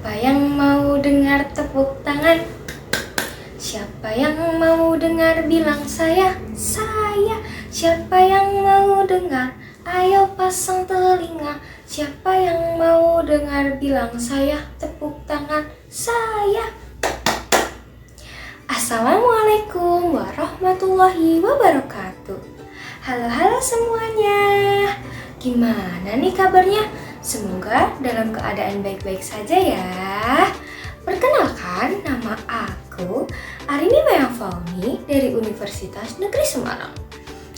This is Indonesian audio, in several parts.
Siapa yang mau dengar tepuk tangan? Siapa yang mau dengar bilang saya? Saya. Siapa yang mau dengar? Ayo pasang telinga. Siapa yang mau dengar bilang saya? Tepuk tangan saya. Assalamualaikum warahmatullahi wabarakatuh. Halo semuanya. Gimana nih kabarnya? Semoga dalam keadaan baik-baik saja ya. Perkenalkan, nama aku Arini Mayang-Fauni dari Universitas Negeri Semarang.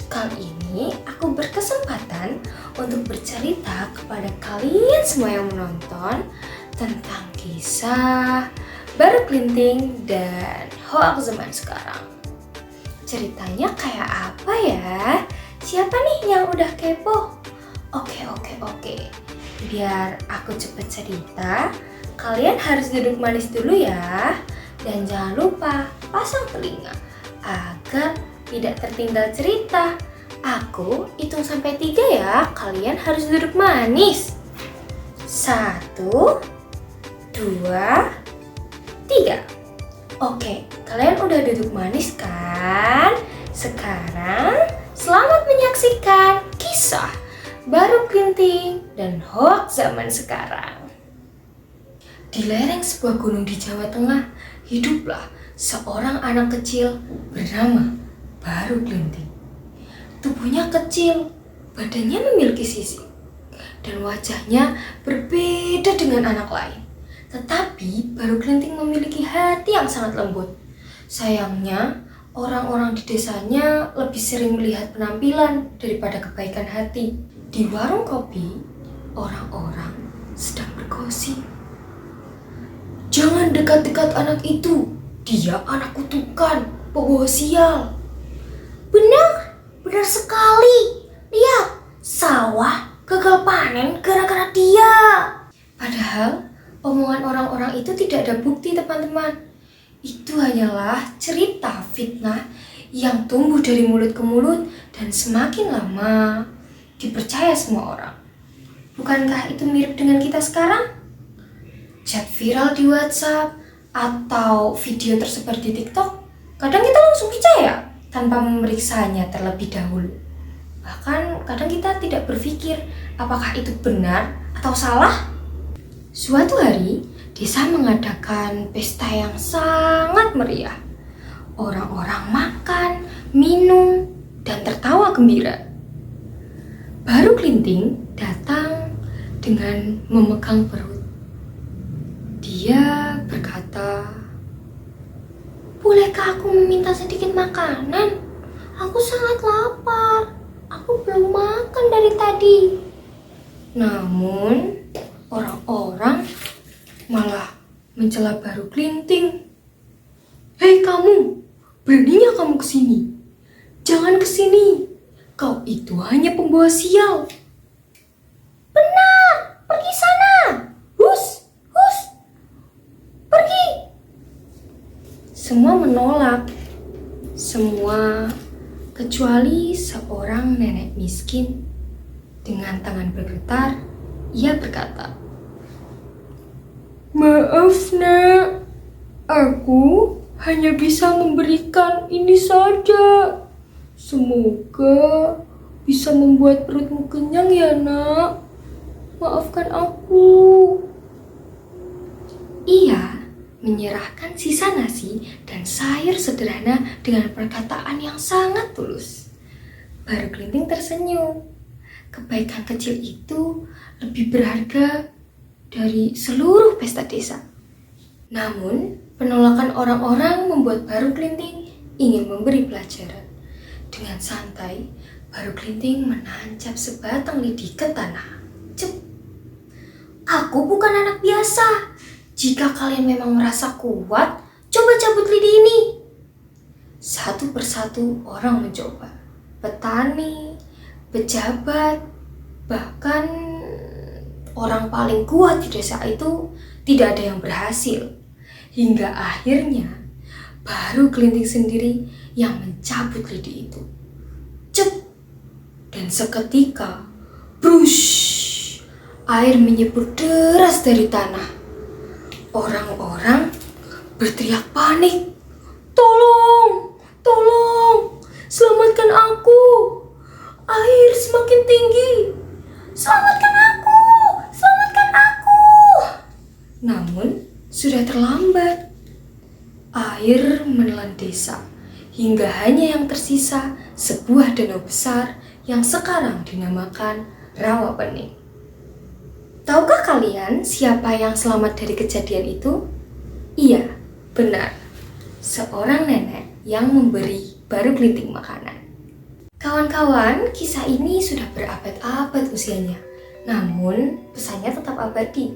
Kali ini aku berkesempatan untuk bercerita kepada kalian semua yang menonton tentang kisah Baru Kelinting dan hoax zaman sekarang. Ceritanya kayak apa ya? Siapa nih yang udah kepo? Oke. Biar aku cepet cerita, kalian harus duduk manis dulu ya. Dan jangan lupa pasang telinga agar tidak tertinggal cerita. Aku hitung sampai 3 ya, kalian harus duduk manis. 1, 2, 3. Oke, kalian udah duduk manis kan? Sekarang selamat menyaksikan kisah Baru Kelinting dan hoax zaman sekarang. Di lereng sebuah gunung di Jawa Tengah, hiduplah seorang anak kecil bernama Baru Kelinting. Tubuhnya kecil, badannya memiliki sisik, dan wajahnya berbeda dengan anak lain. Tetapi Baru Kelinting memiliki hati yang sangat lembut. Sayangnya, orang-orang di desanya lebih sering melihat penampilan daripada kebaikan hati. Di warung kopi, orang-orang sedang bergosip. Jangan dekat-dekat anak itu, dia anak kutukan, pembawa sial. Benar sekali. Lihat, sawah gagal panen gara-gara dia. Padahal, omongan orang-orang itu tidak ada bukti, teman-teman. Itu hanyalah cerita fitnah yang tumbuh dari mulut ke mulut dan semakin lama dipercaya semua orang. Bukankah itu mirip dengan kita sekarang? Chat viral di WhatsApp atau video tersebar di TikTok, kadang kita langsung percaya tanpa memeriksanya terlebih dahulu. Bahkan kadang kita tidak berpikir apakah itu benar atau salah. Suatu hari, desa mengadakan pesta yang sangat meriah. Orang-orang makan, minum, dan tertawa gembira. Baru Kelinting datang dengan memegang perut. Dia berkata, "Bolehkah aku meminta sedikit makanan? Aku sangat lapar. Aku belum makan dari tadi." Namun, orang-orang malah mencela Baru Kelinting. "Hei kamu, beraninya kamu kesini? Jangan kesini. Kau itu hanya pembawa sial." "Benar, pergi sana. Hus, pergi." Semua menolak. Semua kecuali seorang nenek miskin. Dengan tangan bergetar, ia berkata, "Maaf nak, aku hanya bisa memberikan ini saja. Semoga bisa membuat perutmu kenyang ya nak. Maafkan aku." Ia menyerahkan sisa nasi dan sayur sederhana dengan perkataan yang sangat tulus. Baru Kelinting tersenyum. Kebaikan kecil itu lebih berharga dari seluruh pesta desa. Namun, penolakan orang-orang membuat Baru Kelinting ingin memberi pelajaran. Dengan santai, Baru Kelinting menancap sebatang lidi ke tanah. Cep. "Aku bukan anak biasa. Jika kalian memang merasa kuat, coba cabut lidi ini." Satu persatu orang mencoba. Petani, pejabat, bahkan orang paling kuat di desa itu tidak ada yang berhasil. Hingga akhirnya Baru Kelinting sendiri yang mencabut lidi itu. Cep! Dan seketika, brush! Air menyembur deras dari tanah. Orang-orang berteriak panik. Tolong, tolong, selamatkan aku. Air semakin tinggi. Selamatkan aku, selamatkan aku. Namun, sudah terlambat. Air menelan desa, hingga hanya yang tersisa sebuah danau besar yang sekarang dinamakan Rawa Pening. Tahukah kalian siapa yang selamat dari kejadian itu? Iya, benar. Seorang nenek yang memberi Baru Kelinting makanan. Kawan-kawan, kisah ini sudah berabad-abad usianya. Namun, pesannya tetap abadi.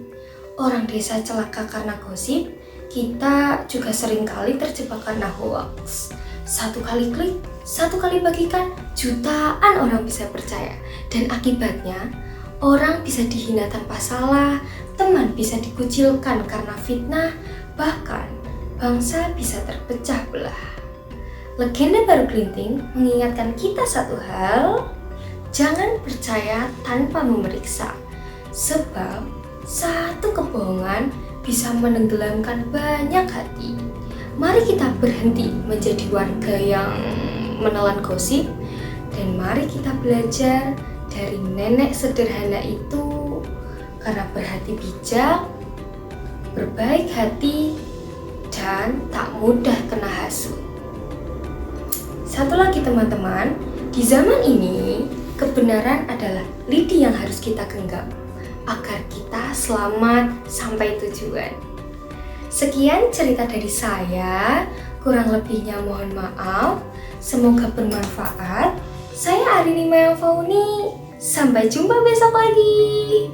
Orang desa celaka karena gosip, kita juga seringkali terjebak karena hoax. Satu kali klik, satu kali bagikan, jutaan orang bisa percaya. Dan akibatnya, orang bisa dihina tanpa salah, teman bisa dikucilkan karena fitnah, bahkan bangsa bisa terpecah belah. Legenda Baru Kelinting mengingatkan kita satu hal, jangan percaya tanpa memeriksa. Sebab satu kebohongan bisa menenggelamkan banyak hati. Mari kita berhenti menjadi warga yang menelan gosip, dan mari kita belajar dari nenek sederhana itu, karena berhati bijak, berbaik hati, dan tak mudah kena hasut. Satu lagi teman-teman, di zaman ini kebenaran adalah lidi yang harus kita genggam agar kita selamat sampai tujuan. Sekian cerita dari saya, kurang lebihnya mohon maaf, semoga bermanfaat. Saya Arini Mayang Fauni, sampai jumpa besok lagi.